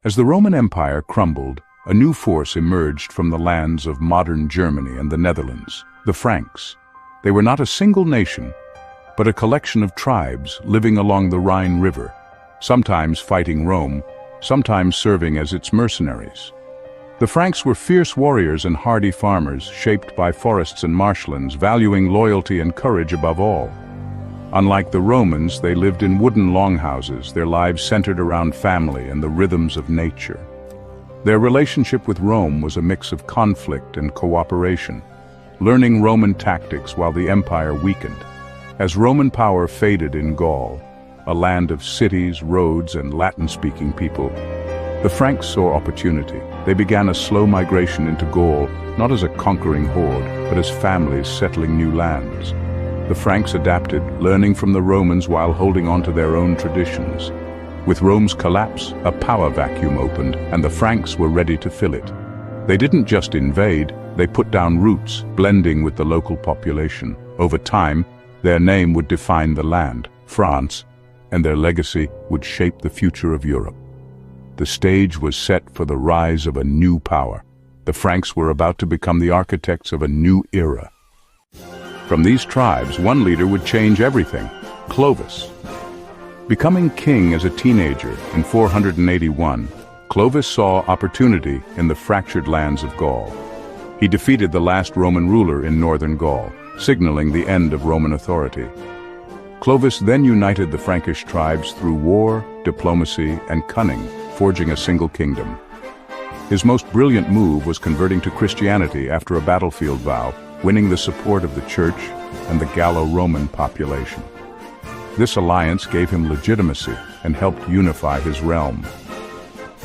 As the Roman Empire crumbled, a new force emerged from the lands of modern Germany and the Netherlands, the Franks. They were not a single nation, but a collection of tribes living along the Rhine River, sometimes fighting Rome, sometimes serving as its mercenaries. The Franks were fierce warriors and hardy farmers, shaped by forests and marshlands, valuing loyalty and courage above all. Unlike the Romans, they lived in wooden longhouses, their lives centered around family and the rhythms of nature. Their relationship with Rome was a mix of conflict and cooperation, learning Roman tactics while the empire weakened. As Roman power faded in Gaul, a land of cities, roads, and Latin-speaking people, the Franks saw opportunity. They began a slow migration into Gaul, not as a conquering horde, but as families settling new lands. The Franks adapted, learning from the Romans while holding on to their own traditions. With Rome's collapse, a power vacuum opened, and the Franks were ready to fill it. They didn't just invade, they put down roots, blending with the local population. Over time, their name would define the land, France, and their legacy would shape the future of Europe. The stage was set for the rise of a new power. The Franks were about to become the architects of a new era. From these tribes, one leader would change everything: Clovis. Becoming king as a teenager in 481, Clovis saw opportunity in the fractured lands of Gaul. He defeated the last Roman ruler in northern Gaul, signaling the end of Roman authority. Clovis then united the Frankish tribes through war, diplomacy, and cunning, forging a single kingdom. His most brilliant move was converting to Christianity after a battlefield vow, winning the support of the Church and the Gallo-Roman population. This alliance gave him legitimacy and helped unify his realm.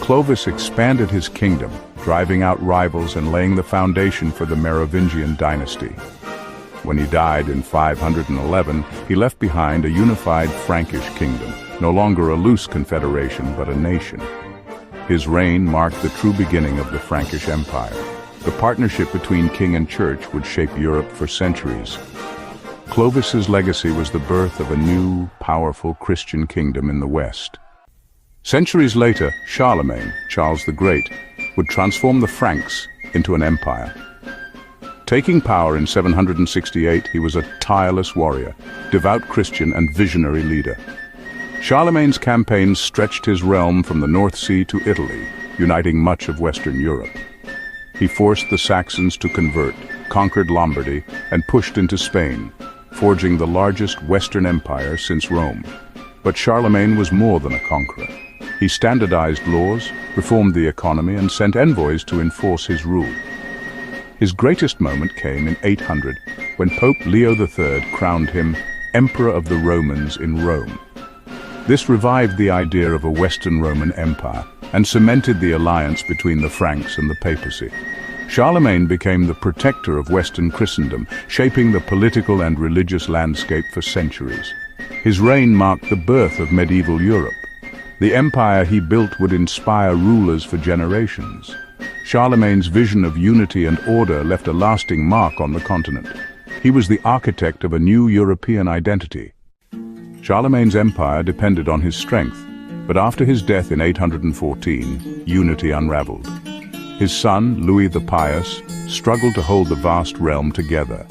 Clovis expanded his kingdom, driving out rivals and laying the foundation for the Merovingian dynasty. When he died in 511, he left behind a unified Frankish kingdom, no longer a loose confederation but a nation. His reign marked the true beginning of the Frankish Empire. The partnership between king and church would shape Europe for centuries. Clovis's legacy was the birth of a new, powerful Christian kingdom in the West. Centuries later, Charlemagne, Charles the Great, would transform the Franks into an empire. Taking power in 768, he was a tireless warrior, devout Christian and visionary leader. Charlemagne's campaigns stretched his realm from the North Sea to Italy, uniting much of Western Europe. He forced the Saxons to convert, conquered Lombardy, and pushed into Spain, forging the largest Western empire since Rome. But Charlemagne was more than a conqueror. He standardized laws, reformed the economy, and sent envoys to enforce his rule. His greatest moment came in 800, when Pope Leo III crowned him Emperor of the Romans in Rome. This revived the idea of a Western Roman Empire and cemented the alliance between the Franks and the papacy. Charlemagne became the protector of Western Christendom, shaping the political and religious landscape for centuries. His reign marked the birth of medieval Europe. The empire he built would inspire rulers for generations. Charlemagne's vision of unity and order left a lasting mark on the continent. He was the architect of a new European identity. Charlemagne's empire depended on his strength, but after his death in 814, unity unraveled. His son, Louis the Pious, struggled to hold the vast realm together.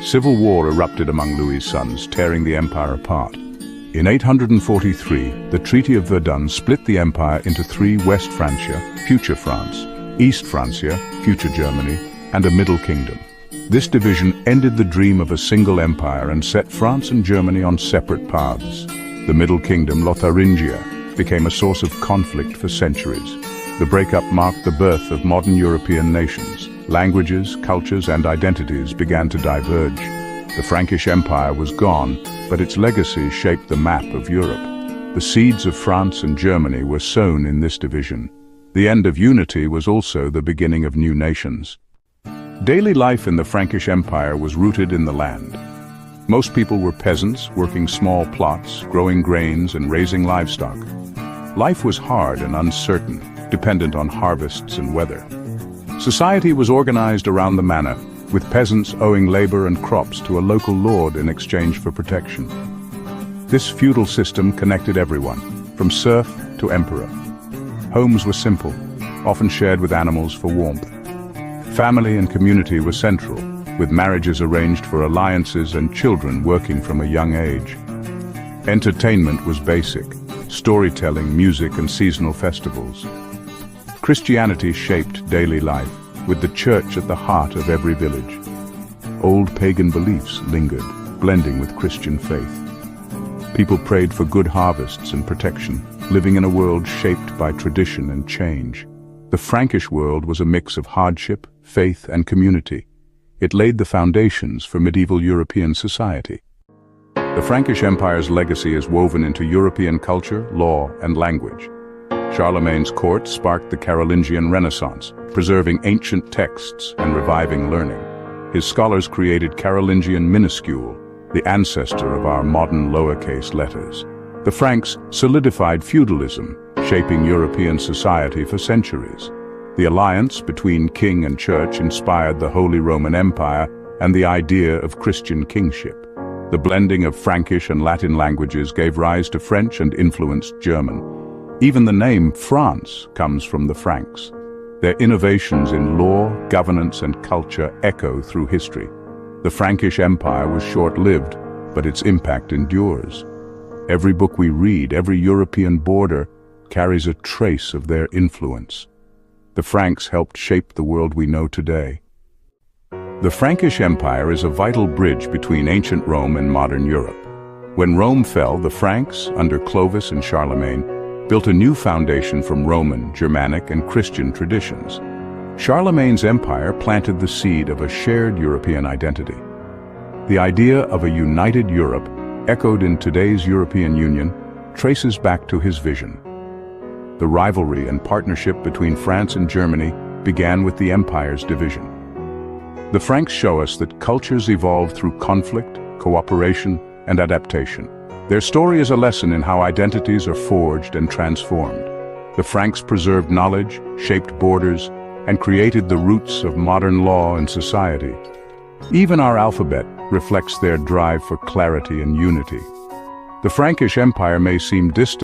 Civil war erupted among Louis's sons, tearing the empire apart. In 843, the Treaty of Verdun split the empire into three: West Francia, future France; East Francia, future Germany; and a Middle Kingdom. This division ended the dream of a single empire and set France and Germany on separate paths. The Middle Kingdom, Lotharingia, became a source of conflict for centuries. The breakup marked the birth of modern European nations. Languages, cultures, and identities began to diverge. The Frankish Empire was gone, but its legacy shaped the map of Europe. The seeds of France and Germany were sown in this division. The end of unity was also the beginning of new nations. Daily life in the Frankish Empire was rooted in the land. Most people were peasants, working small plots, growing grains, and raising livestock. Life was hard and uncertain, dependent on harvests and weather. Society was organized around the manor, with peasants owing labor and crops to a local lord in exchange for protection. This feudal system connected everyone, from serf to emperor. Homes were simple, often shared with animals for warmth. Family and community were central, with marriages arranged for alliances and children working from a young age. Entertainment was basic: storytelling, music, and seasonal festivals. Christianity shaped daily life, with the church at the heart of every village. Old pagan beliefs lingered, blending with Christian faith. People prayed for good harvests and protection, living in a world shaped by tradition and change. The Frankish world was a mix of hardship, faith, and community. It laid the foundations for medieval European society. The Frankish Empire's legacy is woven into European culture, law, and language. Charlemagne's court sparked the Carolingian Renaissance, preserving ancient texts and reviving learning. His scholars created Carolingian minuscule, the ancestor of our modern lowercase letters. The Franks solidified feudalism, shaping European society for centuries. The alliance between king and church inspired the Holy Roman Empire and the idea of Christian kingship. The blending of Frankish and Latin languages gave rise to French and influenced German. Even the name France comes from the Franks. Their innovations in law, governance, and culture echo through history. The Frankish Empire was short-lived, but its impact endures. Every book we read, every European border, carries a trace of their influence. The Franks helped shape the world we know today. The Frankish Empire is a vital bridge between ancient Rome and modern Europe. When Rome fell, the Franks, under Clovis and Charlemagne, built a new foundation from Roman, Germanic, and Christian traditions. Charlemagne's empire planted the seed of a shared European identity. The idea of a united Europe, echoed in today's European Union, traces back to his vision. The rivalry and partnership between France and Germany began with the empire's division. The Franks show us that cultures evolve through conflict, cooperation, and adaptation. Their story is a lesson in how identities are forged and transformed. The Franks preserved knowledge, shaped borders, and created the roots of modern law and society. Even our alphabet reflects their drive for clarity and unity. The Frankish Empire may seem distant,